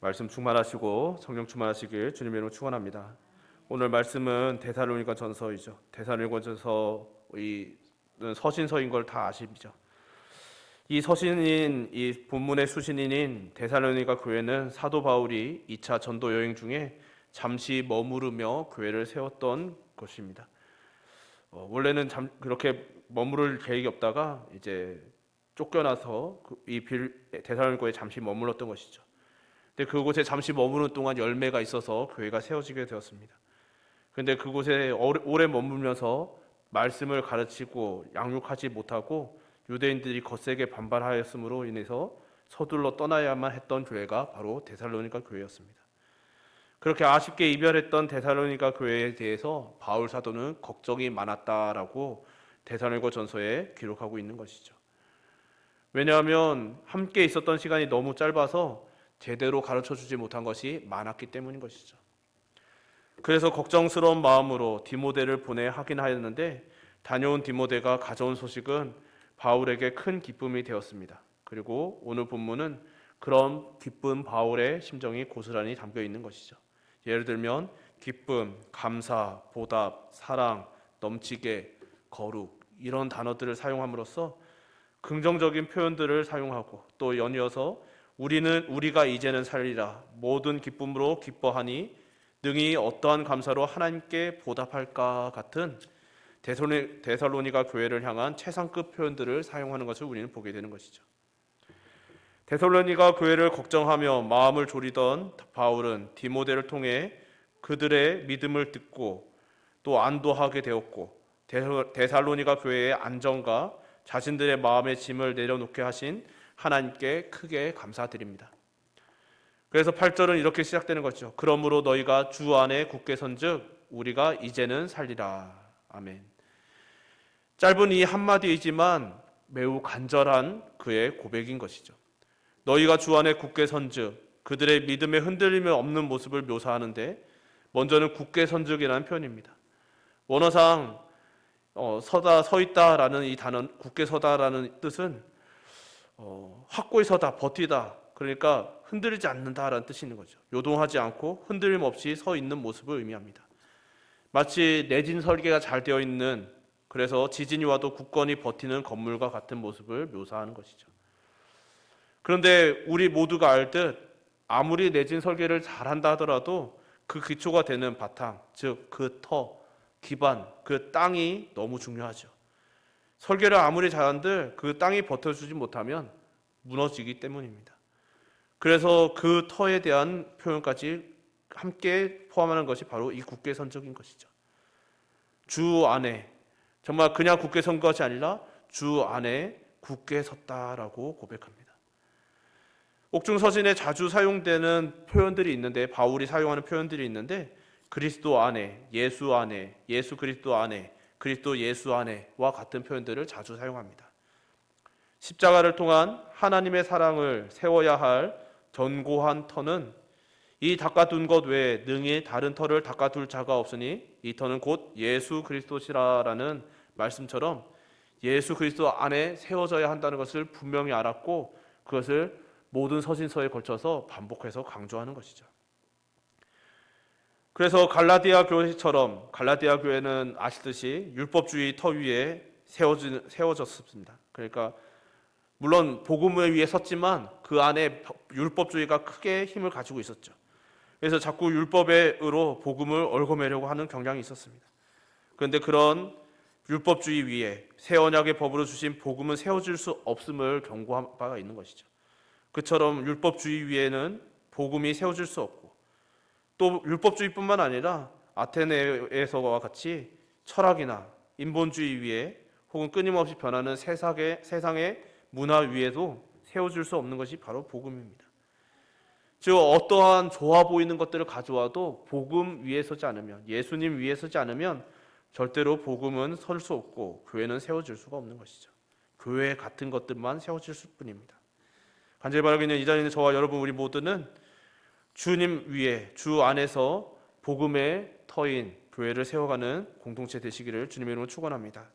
말씀 충만하시고 성령 충만하시길 주님의 이름으로 축원합니다. 오늘 말씀은 데살로니가 전서이죠. 데살로니가 전서의 서신서인 걸 다 아시죠. 이 서신인 이 본문의 수신인인 데살로니가 교회는 사도 바울이 2차 전도 여행 중에 잠시 머무르며 교회를 세웠던 곳입니다. 원래는 그렇게 머무를 계획이 없다가 이제 쫓겨나서 이 데살로니가에 잠시 머물렀던 것이죠. 근데 그곳에 잠시 머무는 동안 열매가 있어서 교회가 세워지게 되었습니다. 그런데 그곳에 오래 머물면서 말씀을 가르치고 양육하지 못하고 유대인들이 거세게 반발하였으므로 인해서 서둘러 떠나야만 했던 교회가 바로 데살로니가 교회였습니다. 그렇게 아쉽게 이별했던 데살로니가 교회에 대해서 바울 사도는 걱정이 많았다라고 데살로니가 전서에 기록하고 있는 것이죠. 왜냐하면 함께 있었던 시간이 너무 짧아서 제대로 가르쳐주지 못한 것이 많았기 때문인 것이죠. 그래서 걱정스러운 마음으로 디모데를 보내 하긴 하였는데 다녀온 디모데가 가져온 소식은 바울에게 큰 기쁨이 되었습니다. 그리고 오늘 본문은 그런 기쁜 바울의 심정이 고스란히 담겨 있는 것이죠. 예를 들면 기쁨, 감사, 보답, 사랑, 넘치게, 거룩 이런 단어들을 사용함으로써 긍정적인 표현들을 사용하고 또 연이어서 우리가 이제는 살리라 모든 기쁨으로 기뻐하니 능히 어떠한 감사로 하나님께 보답할까 같은 데살로니가 교회를 향한 최상급 표현들을 사용하는 것을 우리는 보게 되는 것이죠. 데살로니가 교회를 걱정하며 마음을 졸이던 바울은 디모데를 통해 그들의 믿음을 듣고 또 안도하게 되었고 데살로니가 교회의 안정과 자신들의 마음의 짐을 내려놓게 하신 하나님께 크게 감사드립니다. 그래서 8절은 이렇게 시작되는 거죠. 그러므로 너희가 주 안에 굳게 선즉 우리가 이제는 살리라. 아멘. 짧은 이 한마디이지만 매우 간절한 그의 고백인 것이죠. 너희가 주 안에 굳게 선즉 그들의 믿음에 흔들림이 없는 모습을 묘사하는데 먼저는 굳게 선즉이라는 표현입니다. 원어상 서다 서 있다라는 이 단어 굳게 서다라는 뜻은 확고히 서다 버티다 그러니까 흔들리지 않는다라는 뜻이 있는 거죠. 요동하지 않고 흔들림 없이 서 있는 모습을 의미합니다. 마치 내진 설계가 잘 되어 있는 그래서 지진이 와도 굳건히 버티는 건물과 같은 모습을 묘사하는 것이죠. 그런데 우리 모두가 알듯 아무리 내진 설계를 잘한다 하더라도 그 기초가 되는 바탕, 즉 그 터, 기반, 그 땅이 너무 중요하죠. 설계를 아무리 잘한들 그 땅이 버텨주지 못하면 무너지기 때문입니다. 그래서 그 터에 대한 표현까지 함께 포함하는 것이 바로 이 굳게 선적인 것이죠. 주 안에 정말 그냥 굳게 선 것이 아니라 주 안에 굳게 섰다라고 고백합니다. 옥중서신에 자주 사용되는 표현들이 있는데 바울이 사용하는 표현들이 있는데 그리스도 안에, 예수 그리스도 안에, 그리스도 예수 안에와 같은 표현들을 자주 사용합니다. 십자가를 통한 하나님의 사랑을 세워야 할 견고한 터는 이 닦아둔 것 외에 능히 다른 터를 닦아둘 자가 없으니 이 터는 곧 예수 그리스도시라라는 말씀처럼 예수 그리스도 안에 세워져야 한다는 것을 분명히 알았고 그것을 모든 서신서에 걸쳐서 반복해서 강조하는 것이죠. 그래서 갈라디아 교회처럼 갈라디아 교회는 아시듯이 율법주의 터 위에 세워졌습니다. 그러니까 물론 복음을 위해 섰지만 그 안에 율법주의가 크게 힘을 가지고 있었죠. 그래서 자꾸 율법으로 복음을 얽어매려고 하는 경향이 있었습니다. 그런데 그런 율법주의 위에 새 언약의 법으로 주신 복음은 세워질 수 없음을 경고한 바가 있는 것이죠. 그처럼 율법주의 위에는 복음이 세워질 수 없고 또 율법주의뿐만 아니라 아테네에서와 같이 철학이나 인본주의 위에 혹은 끊임없이 변하는 세상의 문화 위에도 세워질 수 없는 것이 바로 복음입니다. 즉 어떠한 좋아 보이는 것들을 가져와도 복음 위에 서지 않으면 예수님 위에 서지 않으면 절대로 복음은 설 수 없고 교회는 세워질 수가 없는 것이죠. 교회 같은 것들만 세워질 뿐입니다. 간절히 바라고 있는 이 자리에 있는 저와 여러분 우리 모두는 주님 위에 주 안에서 복음의 터인 교회를 세워가는 공동체 되시기를 주님의 이름으로 축원합니다.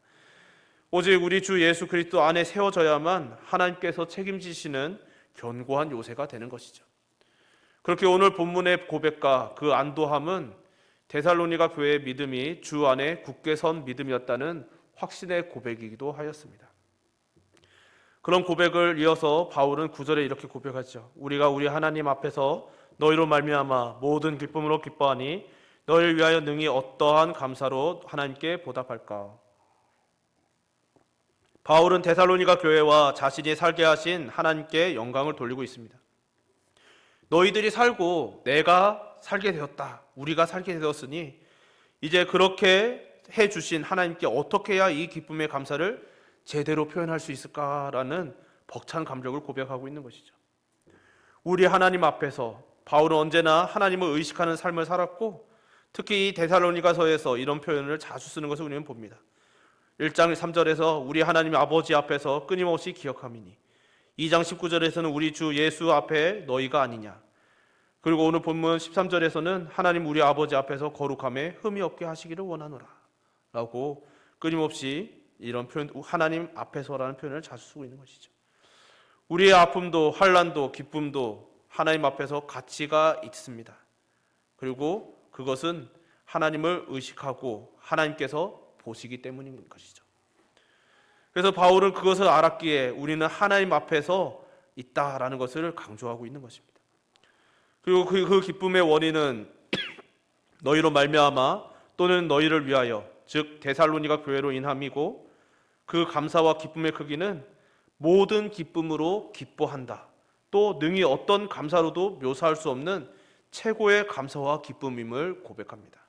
오직 우리 주 예수 그리스도 안에 세워져야만 하나님께서 책임지시는 견고한 요새가 되는 것이죠. 그렇게 오늘 본문의 고백과 그 안도함은 데살로니가 교회의 믿음이 주 안에 굳게 선 믿음이었다는 확신의 고백이기도 하였습니다. 그런 고백을 이어서 바울은 9절에 이렇게 고백하죠. 우리가 우리 하나님 앞에서 너희로 말미암아 모든 기쁨으로 기뻐하니 너희를 위하여 능히 어떠한 감사로 하나님께 보답할까. 바울은 데살로니가 교회와 자신이 살게 하신 하나님께 영광을 돌리고 있습니다. 너희들이 살고 내가 살게 되었다. 우리가 살게 되었으니 이제 그렇게 해주신 하나님께 어떻게 해야 이 기쁨의 감사를 제대로 표현할 수 있을까라는 벅찬 감정을 고백하고 있는 것이죠. 우리 하나님 앞에서 바울은 언제나 하나님을 의식하는 삶을 살았고 특히 이 데살로니가서에서 이런 표현을 자주 쓰는 것을 우리는 봅니다. 1장 3절에서 우리 하나님 아버지 앞에서 끊임없이 기억함이니 2장 19절에서는 우리 주 예수 앞에 너희가 아니냐. 그리고 오늘 본문 13절에서는 하나님 우리 아버지 앞에서 거룩함에 흠이 없게 하시기를 원하노라 라고 끊임없이 이런 표현, 하나님 앞에서라는 표현을 자주 쓰고 있는 것이죠. 우리의 아픔도 환난도 기쁨도 하나님 앞에서 가치가 있습니다. 그리고 그것은 하나님을 의식하고 하나님께서 보시기 때문인 것이죠. 그래서 바울은 그것을 알았기에 우리는 하나님 앞에서 있다라는 것을 강조하고 있는 것입니다. 그리고 그 기쁨의 원인은 너희로 말미암아 또는 너희를 위하여 즉 데살로니가 교회로 인함이고 그 감사와 기쁨의 크기는 모든 기쁨으로 기뻐한다. 또 능히 어떤 감사로도 묘사할 수 없는 최고의 감사와 기쁨임을 고백합니다.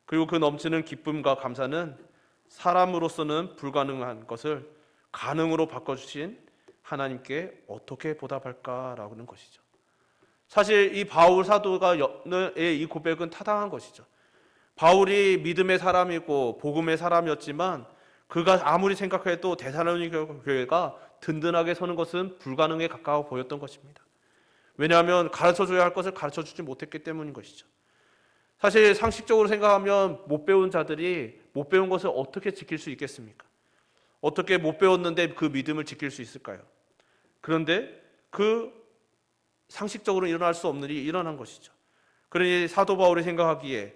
그리고 그 넘치는 기쁨과 감사는 사람으로서는 불가능한 것을 가능으로 바꿔주신 하나님께 어떻게 보답할까라는 것이죠. 사실 이 바울 사도의 이 고백은 타당한 것이죠. 바울이 믿음의 사람이고 복음의 사람이었지만 그가 아무리 생각해도 데살로니가 교회가 든든하게 서는 것은 불가능에 가까워 보였던 것입니다. 왜냐하면 가르쳐줘야 할 것을 가르쳐주지 못했기 때문인 것이죠. 사실 상식적으로 생각하면 못 배운 자들이 못 배운 것을 어떻게 지킬 수 있겠습니까? 어떻게 못 배웠는데 그 믿음을 지킬 수 있을까요? 그런데 그 상식적으로 일어날 수 없는 일이 일어난 것이죠. 그러니 사도 바울이 생각하기에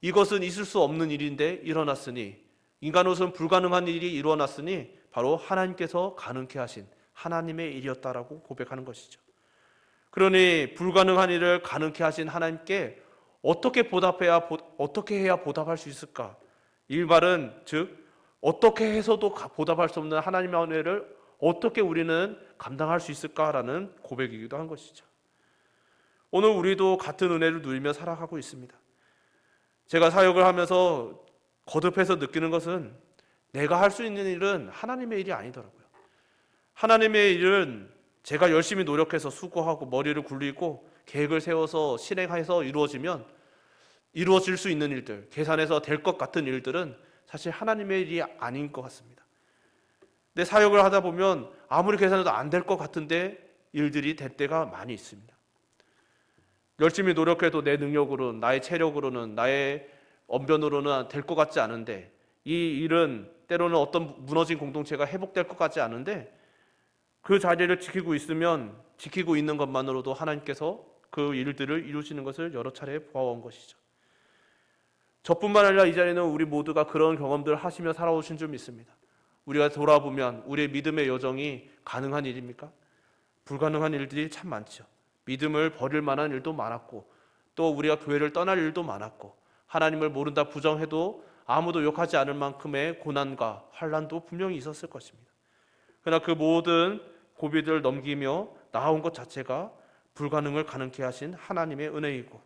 이것은 있을 수 없는 일인데 일어났으니 인간으로서는 불가능한 일이 일어났으니 바로 하나님께서 가능케 하신 하나님의 일이었다라고 고백하는 것이죠. 그러니 불가능한 일을 가능케 하신 하나님께 어떻게 해야 보답할 수 있을까? 이 말은 즉 어떻게 해서도 보답할 수 없는 하나님의 은혜를 어떻게 우리는 감당할 수 있을까라는 고백이기도 한 것이죠. 오늘 우리도 같은 은혜를 누리며 살아가고 있습니다. 제가 사역을 하면서 거듭해서 느끼는 것은 내가 할 수 있는 일은 하나님의 일이 아니더라고요. 하나님의 일은 제가 열심히 노력해서 수고하고 머리를 굴리고 계획을 세워서 실행해서 이루어질 수 있는 일들, 계산해서 될 것 같은 일들은 사실 하나님의 일이 아닌 것 같습니다. 근데 사역을 하다 보면 아무리 계산해도 안 될 것 같은데 일들이 될 때가 많이 있습니다. 열심히 노력해도 내 능력으로는, 나의 체력으로는, 나의 언변으로는 될 것 같지 않은데 이 일은 때로는 어떤 무너진 공동체가 회복될 것 같지 않은데 그 자리를 지키고 있는 것만으로도 하나님께서 그 일들을 이루시는 것을 여러 차례 보아온 것이죠. 저뿐만 아니라 이 자리는 우리 모두가 그런 경험들을 하시며 살아오신 줄 믿습니다. 우리가 돌아보면 우리의 믿음의 여정이 가능한 일입니까? 불가능한 일들이 참 많죠. 믿음을 버릴 만한 일도 많았고 또 우리가 교회를 떠날 일도 많았고 하나님을 모른다 부정해도 아무도 욕하지 않을 만큼의 고난과 환난도 분명히 있었을 것입니다. 그러나 그 모든 고비들을 넘기며 나아온 것 자체가 불가능을 가능케 하신 하나님의 은혜이고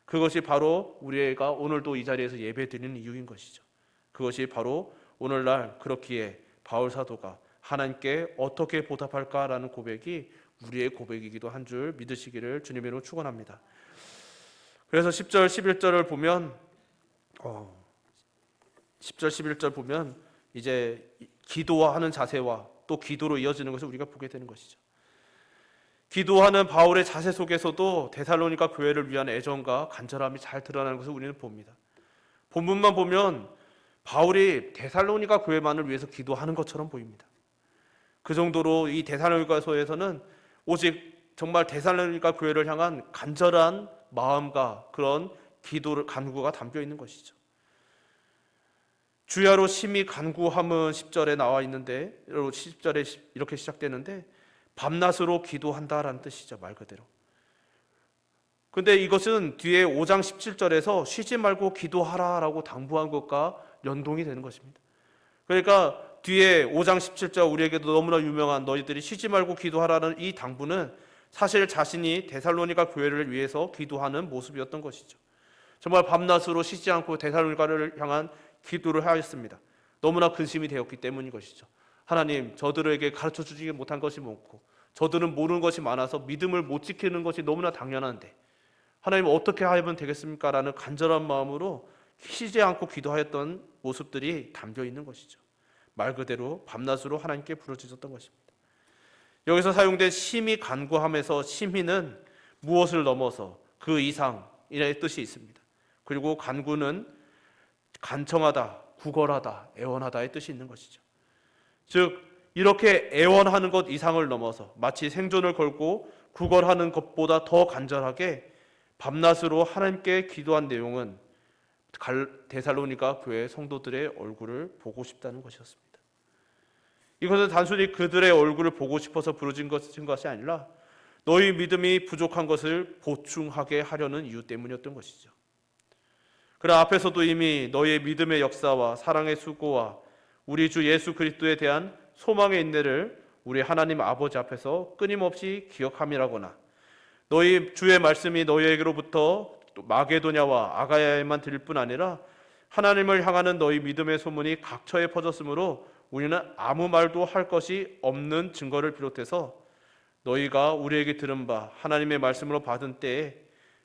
그것이 바로 우리가 오늘도 이 자리에서 예배드리는 이유인 것이죠. 그것이 바로 오늘날 그렇기에 바울 사도가 하나님께 어떻게 보답할까라는 고백이 우리의 고백이기도 한 줄 믿으시기를 주님의 이름으로 축원합니다. 그래서 10절 11절을 보면 10절 11절 보면 이제 기도하는 자세와 또 기도로 이어지는 것을 우리가 보게 되는 것이죠. 기도하는 바울의 자세 속에서도 데살로니가 교회를 위한 애정과 간절함이 잘 드러나는 것을 우리는 봅니다. 본문만 보면 바울이 데살로니가 교회만을 위해서 기도하는 것처럼 보입니다. 그 정도로 이 데살로니가서에서는 오직 정말 데살로니가 교회를 향한 간절한 마음과 그런 기도를 간구가 담겨 있는 것이죠. 주야로 심히 간구함은 10절에 나와 있는데 10절에 이렇게 시작되는데 밤낮으로 기도한다라는 뜻이죠. 말 그대로. 근데 이것은 뒤에 5장 17절에서 쉬지 말고 기도하라라고 당부한 것과 연동이 되는 것입니다. 그러니까 뒤에 5장 17절 우리에게도 너무나 유명한 너희들이 쉬지 말고 기도하라는 이 당부는 사실 자신이 데살로니가 교회를 위해서 기도하는 모습이었던 것이죠. 정말 밤낮으로 쉬지 않고 데살로니가를 향한 기도를 하였습니다. 너무나 근심이 되었기 때문인 것이죠. 하나님, 저들에게 가르쳐 주지 못한 것이 많고 저들은 모르는 것이 많아서 믿음을 못 지키는 것이 너무나 당연한데 하나님 어떻게 하면 되겠습니까? 라는 간절한 마음으로 쉬지 않고 기도하였던 모습들이 담겨 있는 것이죠. 말 그대로 밤낮으로 하나님께 부르짖었던 것입니다. 여기서 사용된 심히 간구함에서 심히는 무엇을 넘어서 그 이상이라는 뜻이 있습니다. 그리고 간구는 간청하다, 구걸하다, 애원하다의 뜻이 있는 것이죠. 즉 이렇게 애원하는 것 이상을 넘어서 마치 생존을 걸고 구걸하는 것보다 더 간절하게 밤낮으로 하나님께 기도한 내용은 데살로니가 교회 성도들의 얼굴을 보고 싶다는 것이었습니다. 이것은 단순히 그들의 얼굴을 보고 싶어서 부르짖은 것이 아니라 너희 믿음이 부족한 것을 보충하게 하려는 이유 때문이었던 것이죠. 그러나 앞에서도 이미 너희의 믿음의 역사와 사랑의 수고와 우리 주 예수 그리스도에 대한 소망의 인내를 우리 하나님 아버지 앞에서 끊임없이 기억함이라거나 너희 주의 말씀이 너희에게로부터 마게도냐와 아가야에만 들릴 뿐 아니라 하나님을 향하는 너희 믿음의 소문이 각처에 퍼졌으므로 우리는 아무 말도 할 것이 없는 증거를 비롯해서 너희가 우리에게 들은 바 하나님의 말씀으로 받은 때에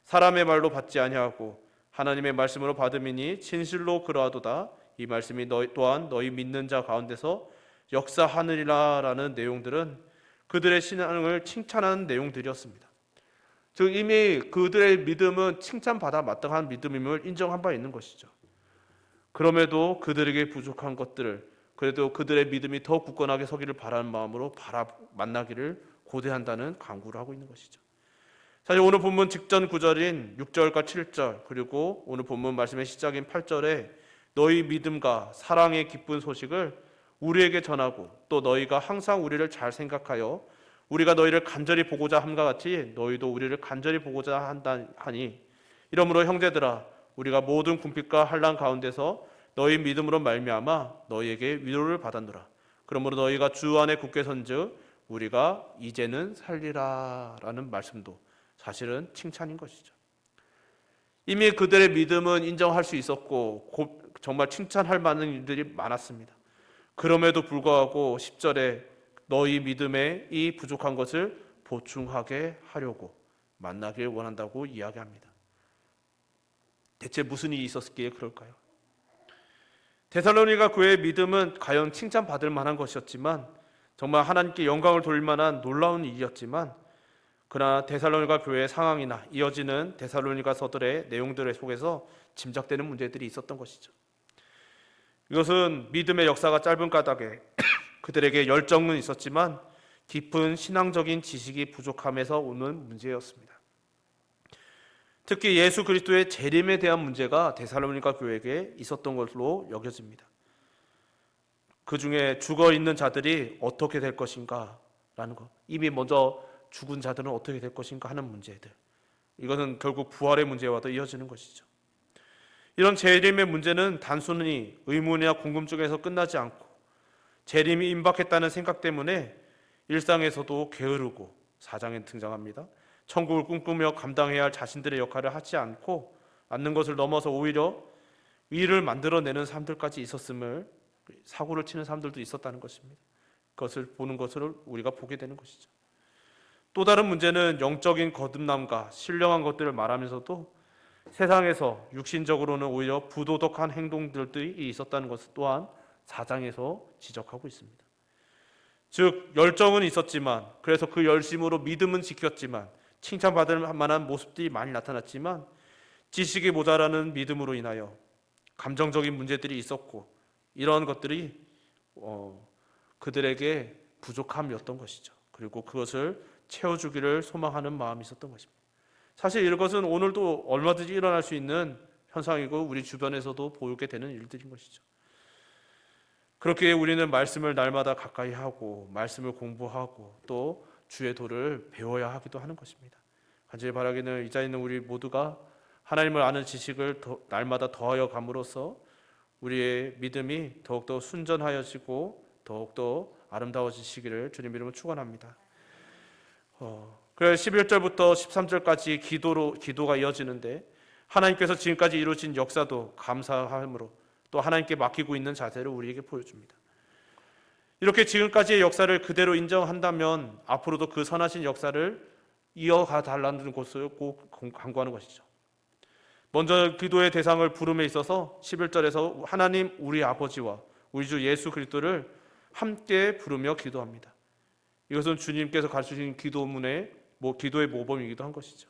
사람의 말로 받지 아니하고 하나님의 말씀으로 받음이니 진실로 그러하도다. 이 말씀이 또한 너희 믿는 자 가운데서 역사하느니라라는 내용들은 그들의 신앙을 칭찬하는 내용들이었습니다. 즉 이미 그들의 믿음은 칭찬받아 마땅한 믿음임을 인정한 바 있는 것이죠. 그럼에도 그들에게 부족한 것들을 그래도 그들의 믿음이 더 굳건하게 서기를 바라는 마음으로 만나기를 고대한다는 강구를 하고 있는 것이죠. 사실 오늘 본문 직전 구절인 6절과 7절 그리고 오늘 본문 말씀의 시작인 8절에 너희 믿음과 사랑의 기쁜 소식을 우리에게 전하고 또 너희가 항상 우리를 잘 생각하여 우리가 너희를 간절히 보고자 함과 같이 너희도 우리를 간절히 보고자 한다 하니 이러므로 형제들아 우리가 모든 궁핍과 환난 가운데서 너희 믿음으로 말미암아 너희에게 위로를 받았노라. 그러므로 너희가 주 안에 굳게 선즉 우리가 이제는 살리라라는 말씀도 사실은 칭찬인 것이죠. 이미 그들의 믿음은 인정할 수 있었고 정말 칭찬할 만한 일들이 많았습니다. 그럼에도 불구하고 10절에 너희 믿음에 이 부족한 것을 보충하게 하려고 만나길 원한다고 이야기합니다. 대체 무슨 일이 있었기에 그럴까요? 데살로니가 교회의 믿음은 과연 칭찬받을 만한 것이었지만 정말 하나님께 영광을 돌릴 만한 놀라운 일이었지만 그러나 데살로니가 교회의 상황이나 이어지는 데살로니가서들의 내용들 속에서 짐작되는 문제들이 있었던 것이죠. 이것은 믿음의 역사가 짧은 까닭에 그들에게 열정은 있었지만 깊은 신앙적인 지식이 부족함에서 오는 문제였습니다. 특히 예수 그리스도의 재림에 대한 문제가 데살로니가 교회에게 있었던 것으로 여겨집니다. 그 중에 죽어 있는 자들이 어떻게 될 것인가 라는 것, 이미 먼저 죽은 자들은 어떻게 될 것인가 하는 문제들, 이것은 결국 부활의 문제와도 이어지는 것이죠. 이런 재림의 문제는 단순히 의문이나 궁금증에서 끝나지 않고 재림이 임박했다는 생각 때문에 일상에서도 게으르고 4장에 등장합니다. 천국을 꿈꾸며 감당해야 할 자신들의 역할을 하지 않는 것을 넘어서 오히려 위를 만들어내는 사람들까지 있었음을, 사고를 치는 사람들도 있었다는 것입니다. 그것을 보는 것을 우리가 보게 되는 것이죠. 또 다른 문제는 영적인 거듭남과 신령한 것들을 말하면서도 세상에서 육신적으로는 오히려 부도덕한 행동들이 있었다는 것을 또한 4장에서 지적하고 있습니다. 즉 열정은 있었지만, 그래서 그 열심으로 믿음은 지켰지만 칭찬받을 만한 모습들이 많이 나타났지만 지식이 모자라는 믿음으로 인하여 감정적인 문제들이 있었고 이런 것들이 그들에게 부족함이었던 것이죠. 그리고 그것을 채워주기를 소망하는 마음이 있었던 것입니다. 사실 이것은 오늘도 얼마든지 일어날 수 있는 현상이고 우리 주변에서도 보게 되는 일들인 것이죠. 그렇게 우리는 말씀을 날마다 가까이 하고 말씀을 공부하고 또 주의 도를 배워야 하기도 하는 것입니다. 간절히 바라기는 이 자리에 있는 우리 모두가 하나님을 아는 지식을 날마다 더하여 감으로써 우리의 믿음이 더욱더 순전하여지고 더욱더 아름다워지시기를 주님 이름으로 축원합니다. 그래서 11절부터 13절까지 기도가 이어지는데 하나님께서 지금까지 이루어진 역사도 감사함으로 또 하나님께 맡기고 있는 자세를 우리에게 보여줍니다. 이렇게 지금까지의 역사를 그대로 인정한다면 앞으로도 그 선하신 역사를 이어가 달라는 것을 꼭 강구하는 것이죠. 먼저 기도의 대상을 부름에 있어서 11절에서 하나님 우리 아버지와 우리 주 예수 그리스도를 함께 부르며 기도합니다. 이것은 주님께서 가르치신 기도의 모범이기도 한 것이죠.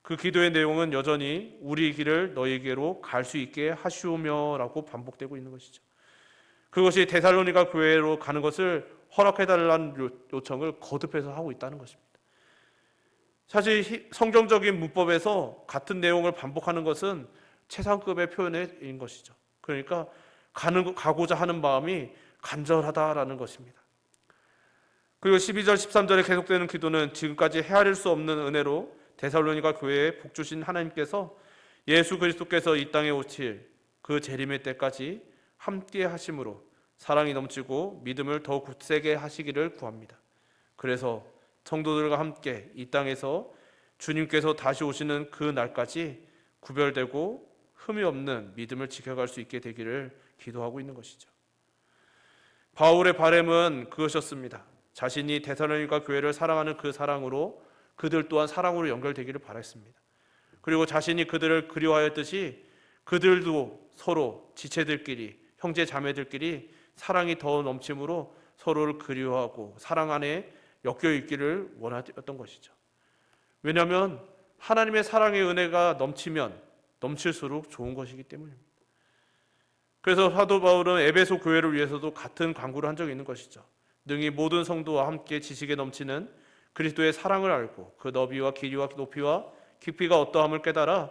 그 기도의 내용은 여전히 우리 길을 너희에게로 갈 수 있게 하시오며 라고 반복되고 있는 것이죠. 그것이 데살로니가 교회로 가는 것을 허락해달라는 요청을 거듭해서 하고 있다는 것입니다. 사실 성경적인 문법에서 같은 내용을 반복하는 것은 최상급의 표현인 것이죠. 그러니까 가고자 하는 마음이 간절하다라는 것입니다. 그리고 12절 13절에 계속되는 기도는 지금까지 헤아릴 수 없는 은혜로 데살로니가 교회에 복주신 하나님께서 예수 그리스도께서 이 땅에 오실 그 재림의 때까지 함께 하심으로 사랑이 넘치고 믿음을 더 굳세게 하시기를 구합니다. 그래서 성도들과 함께 이 땅에서 주님께서 다시 오시는 그 날까지 구별되고 흠이 없는 믿음을 지켜갈 수 있게 되기를 기도하고 있는 것이죠. 바울의 바람은 그것이었습니다. 자신이 데살로니가 교회를 사랑하는 그 사랑으로 그들 또한 사랑으로 연결되기를 바랐습니다. 그리고 자신이 그들을 그리워하였듯이 그들도 서로 지체들끼리 형제 자매들끼리 사랑이 더 넘침으로 서로를 그리워하고 사랑 안에 엮여 있기를 원했던 것이죠. 왜냐하면 하나님의 사랑의 은혜가 넘치면 넘칠수록 좋은 것이기 때문입니다. 그래서 사도 바울은 에베소 교회를 위해서도 같은 간구를 한 적이 있는 것이죠. 능히 모든 성도와 함께 지식에 넘치는 그리스도의 사랑을 알고 그 너비와 길이와 높이와 깊이가 어떠함을 깨달아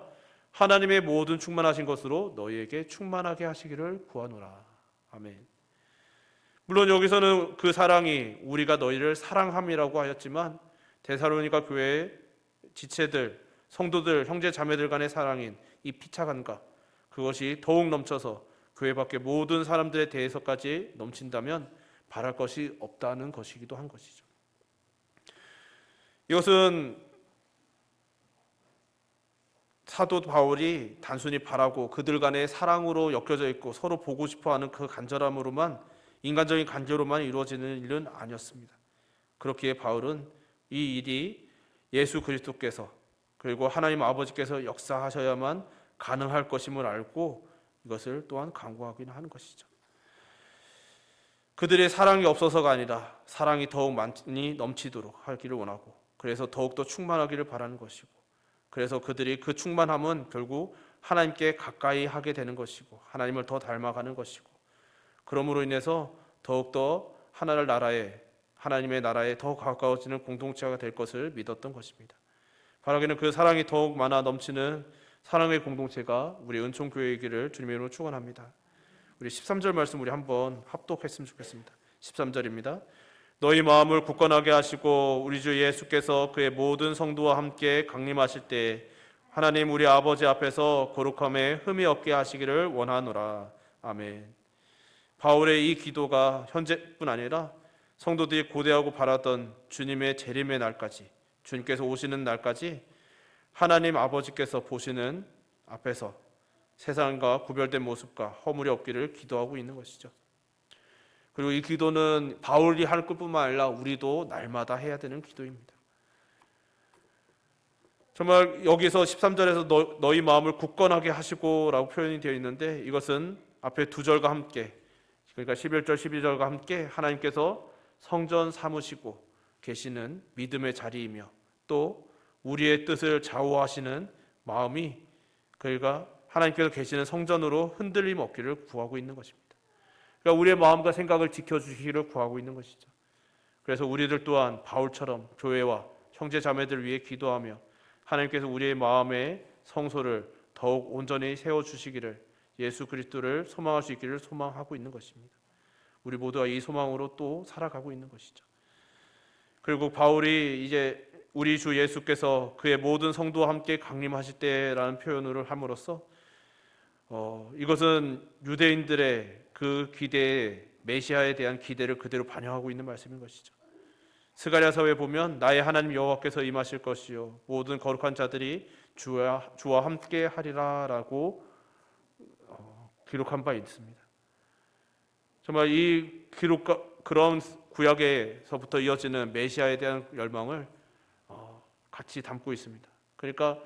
하나님의 모든 충만하신 것으로 너희에게 충만하게 하시기를 구하노라. 아멘. 물론 여기서는 그 사랑이 우리가 너희를 사랑함이라고 하였지만 데살로니가 교회의 지체들, 성도들, 형제 자매들 간의 사랑인 이 피차간과 그것이 더욱 넘쳐서 교회 밖의 모든 사람들에 대해서까지 넘친다면 바랄 것이 없다는 것이기도 한 것이죠. 이것은 사도 바울이 단순히 바라고 그들 간의 사랑으로 엮여져 있고 서로 보고 싶어하는 그 간절함으로만 인간적인 간절로만 이루어지는 일은 아니었습니다. 그렇기에 바울은 이 일이 예수 그리스도께서 그리고 하나님 아버지께서 역사하셔야만 가능할 것임을 알고 이것을 또한 간구하기는 하는 것이죠. 그들의 사랑이 없어서가 아니라 사랑이 더욱 많이 넘치도록 하기를 원하고 그래서 더욱더 충만하기를 바라는 것이고 그래서 그들이 그 충만함은 결국 하나님께 가까이 하게 되는 것이고 하나님을 더 닮아가는 것이고 그러므로 인해서 더욱더 하나님의 나라에 더 가까워지는 공동체가 될 것을 믿었던 것입니다. 바라기는 그 사랑이 더욱 많아 넘치는 사랑의 공동체가 우리 은총교회이기를 주님의 이름으로 축원합니다. 우리 13절 말씀 우리 한번 합독했으면 좋겠습니다. 13절입니다. 너희 마음을 굳건하게 하시고 우리 주 예수께서 그의 모든 성도와 함께 강림하실 때 하나님 우리 아버지 앞에서 거룩함에 흠이 없게 하시기를 원하노라. 아멘. 바울의 이 기도가 현재뿐 아니라 성도들이 고대하고 바라던 주님의 재림의 날까지 주님께서 오시는 날까지 하나님 아버지께서 보시는 앞에서 세상과 구별된 모습과 허물이 없기를 기도하고 있는 것이죠. 그리고 이 기도는 바울이 할 것뿐만 아니라 우리도 날마다 해야 되는 기도입니다. 정말 여기서 13절에서 너희 마음을 굳건하게 하시고 라고 표현이 되어 있는데 이것은 앞에 두 절과 함께 그러니까 11절 12절과 함께 하나님께서 성전 삼으시고 계시는 믿음의 자리이며 또 우리의 뜻을 좌우하시는 마음이 그러니까 하나님께서 계시는 성전으로 흔들림 없기를 구하고 있는 것입니다. 그러니까 우리의 마음과 생각을 지켜주시기를 구하고 있는 것이죠. 그래서 우리들 또한 바울처럼 교회와 형제 자매들 위해 기도하며 하나님께서 우리의 마음의 성소를 더욱 온전히 세워주시기를, 예수 그리스도를 소망할 수 있기를 소망하고 있는 것입니다. 우리 모두가 이 소망으로 또 살아가고 있는 것이죠. 그리고 바울이 이제 우리 주 예수께서 그의 모든 성도와 함께 강림하실 때라는 표현을 함으로써 이것은 유대인들의 그 기대에, 메시아에 대한 기대를 그대로 반영하고 있는 말씀인 것이죠. 스가랴서에 보면 나의 하나님 여호와께서 임하실 것이요 모든 거룩한 자들이 주와 함께 하리라라고 기록한 바 있습니다. 정말 이 그런 구약에서부터 이어지는 메시아에 대한 열망을 같이 담고 있습니다. 그러니까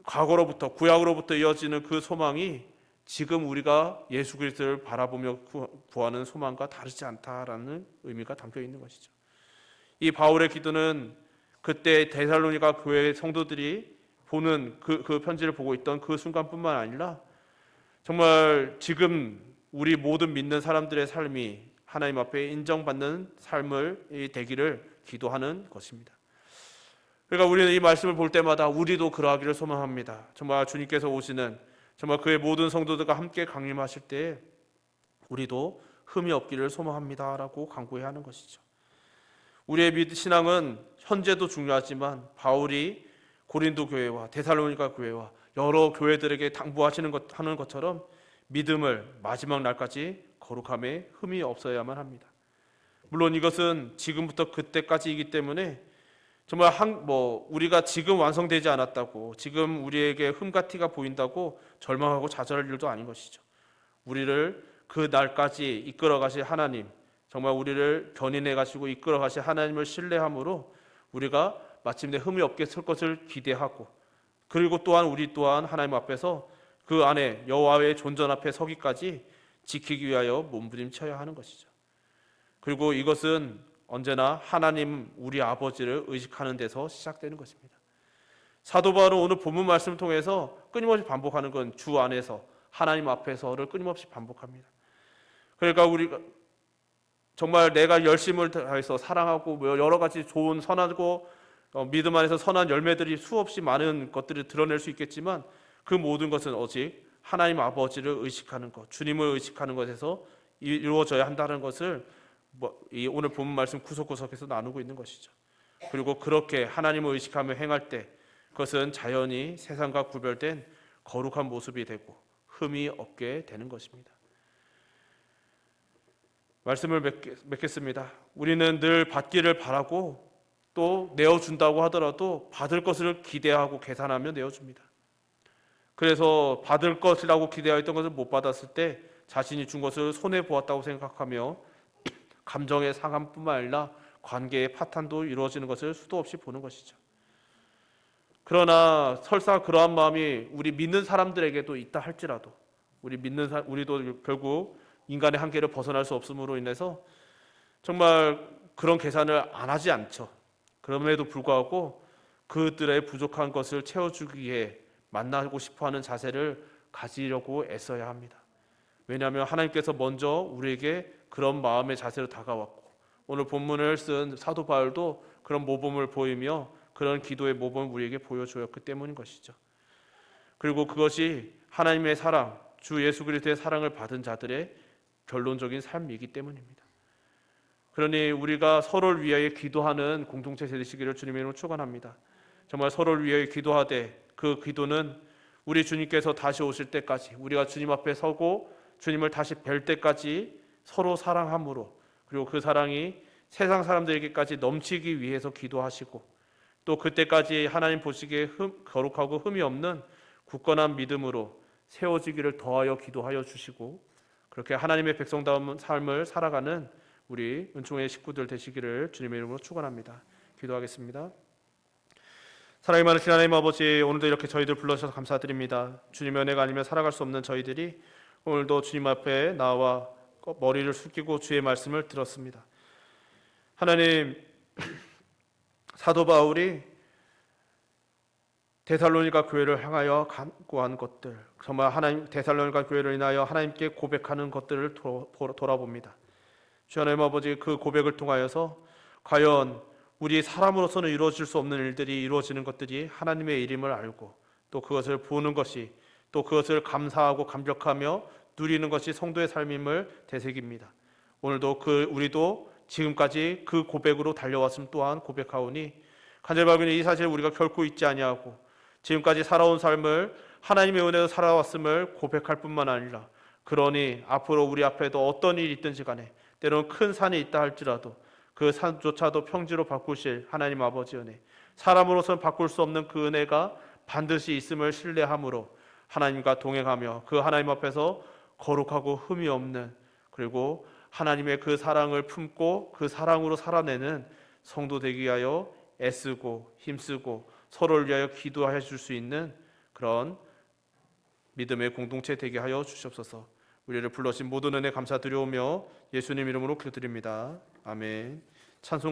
과거로부터, 구약으로부터 이어지는 그 소망이 지금 우리가 예수 그리스도를 바라보며 구하는 소망과 다르지 않다라는 의미가 담겨 있는 것이죠. 이 바울의 기도는 그때 데살로니가 교회 성도들이 보는 그 편지를 보고 있던 그 순간뿐만 아니라 정말 지금 우리 모든 믿는 사람들의 삶이 하나님 앞에 인정받는 삶을 되기를 기도하는 것입니다. 그러니까 우리는 이 말씀을 볼 때마다 우리도 그러하기를 소망합니다. 정말 주님께서 오시는, 정말 그의 모든 성도들과 함께 강림하실 때에 우리도 흠이 없기를 소망합니다라고 간구해야 하는 것이죠. 우리의 신앙은 현재도 중요하지만 바울이 고린도 교회와 데살로니가 교회와 여러 교회들에게 당부하시는 하는 것처럼 믿음을 마지막 날까지 거룩함에 흠이 없어야만 합니다. 물론 이것은 지금부터 그때까지이기 때문에 정말 우리가 지금 완성되지 않았다고, 지금 우리에게 흠과 티가 보인다고 절망하고 좌절할 일도 아닌 것이죠. 우리를 그 날까지 이끌어 가실 하나님, 정말 우리를 견인해 가시고 이끌어 가실 하나님을 신뢰함으로 우리가 마침내 흠이 없게 설 것을 기대하고, 그리고 또한 우리 또한 하나님 앞에서 그 안에 여호와의 존전 앞에 서기까지 지키기 위하여 몸부림쳐야 하는 것이죠. 그리고 이것은 언제나 하나님 우리 아버지를 의식하는 데서 시작되는 것입니다. 사도 바울은 오늘 본문 말씀을 통해서 끊임없이 반복하는 건 주 안에서, 하나님 앞에서를 끊임없이 반복합니다. 그러니까 우리가 정말 내가 열심을 다해서 사랑하고 여러 가지 좋은 선하고 믿음 안에서 선한 열매들이 수없이 많은 것들을 드러낼 수 있겠지만 그 모든 것은 오직 하나님 아버지를 의식하는 것, 주님을 의식하는 것에서 이루어져야 한다는 것을 이 오늘 본문 말씀 구석구석에서 나누고 있는 것이죠. 그리고 그렇게 하나님을 의식하며 행할 때 그것은 자연히 세상과 구별된 거룩한 모습이 되고 흠이 없게 되는 것입니다. 말씀을 맺겠습니다. 우리는 늘 받기를 바라고 또 내어준다고 하더라도 받을 것을 기대하고 계산하며 내어줍니다. 그래서 받을 것이라고 기대하였던 것을 못 받았을 때 자신이 준 것을 손해보았다고 생각하며 감정의 상함뿐만 아니라 관계의 파탄도 이루어지는 것을 수도 없이 보는 것이죠. 그러나 설사 그러한 마음이 우리 믿는 사람들에게도 있다 할지라도 우리도 결국 인간의 한계를 벗어날 수 없음으로 인해서 정말 그런 계산을 안 하지 않죠. 그럼에도 불구하고 그들의 부족한 것을 채워주기 위해 만나고 싶어하는 자세를 가지려고 애써야 합니다. 왜냐하면 하나님께서 먼저 우리에게 그런 마음의 자세로 다가왔고 오늘 본문을 쓴 사도 바울도 그런 모범을 보이며 그런 기도의 모범을 우리에게 보여주었기 때문인 것이죠. 그리고 그것이 하나님의 사랑, 주 예수 그리스도의 사랑을 받은 자들의 결론적인 삶이기 때문입니다. 그러니 우리가 서로를 위하여 기도하는 공동체 되시기를 주님의 이름으로 축원합니다. 정말 서로를 위하여 기도하되 그 기도는 우리 주님께서 다시 오실 때까지 우리가 주님 앞에 서고 주님을 다시 뵐 때까지 서로 사랑함으로, 그리고 그 사랑이 세상 사람들에게까지 넘치기 위해서 기도하시고 또 그때까지 하나님 보시기에 거룩하고 흠이 없는 굳건한 믿음으로 세워지기를 더하여 기도하여 주시고 그렇게 하나님의 백성다운 삶을 살아가는 우리 은총의 식구들 되시기를 주님의 이름으로 축원합니다. 기도하겠습니다. 사랑이 많으신 하나님 아버지, 오늘도 이렇게 저희들 불러주셔서 감사드립니다. 주님의 은혜가 아니면 살아갈 수 없는 저희들이 오늘도 주님 앞에 나와 머리를 숙이고 주의 말씀을 들었습니다. 하나님, 사도 바울이 데살로니가 교회를 향하여 간구한 것들, 정말 하나님 데살로니가 교회를 인하여 하나님께 고백하는 것들을 돌아봅니다. 주 하나님 아버지, 그 고백을 통하여서 과연 우리 사람으로서는 이루어질 수 없는 일들이 이루어지는 것들이 하나님의 일임을 알고 또 그것을 보는 것이, 또 그것을 감사하고 감격하며 누리는 것이 성도의 삶임을 되새깁니다. 오늘도 우리도 지금까지 그 고백으로 달려왔음 또한 고백하오니 간절히 이 사실 우리가 결코 잊지 아니하고 지금까지 살아온 삶을 하나님의 은혜로 살아왔음을 고백할 뿐만 아니라, 그러니 앞으로 우리 앞에도 어떤 일이 있든지 간에 때로는 큰 산이 있다 할지라도 그 산조차도 평지로 바꾸실 하나님 아버지 은혜, 사람으로서는 바꿀 수 없는 그 은혜가 반드시 있음을 신뢰함으로 하나님과 동행하며 그 하나님 앞에서 거룩하고 흠이 없는, 그리고 하나님의 그 사랑을 품고 그 사랑으로 살아내는 성도 되기 위하여 애쓰고 힘쓰고 서로를 위하여 기도해 줄 수 있는 그런 믿음의 공동체 되게 하여 주시옵소서. 우리를 불러신 모든 은혜 감사드려오며 예수님 이름으로 기도드립니다. 아멘. 찬송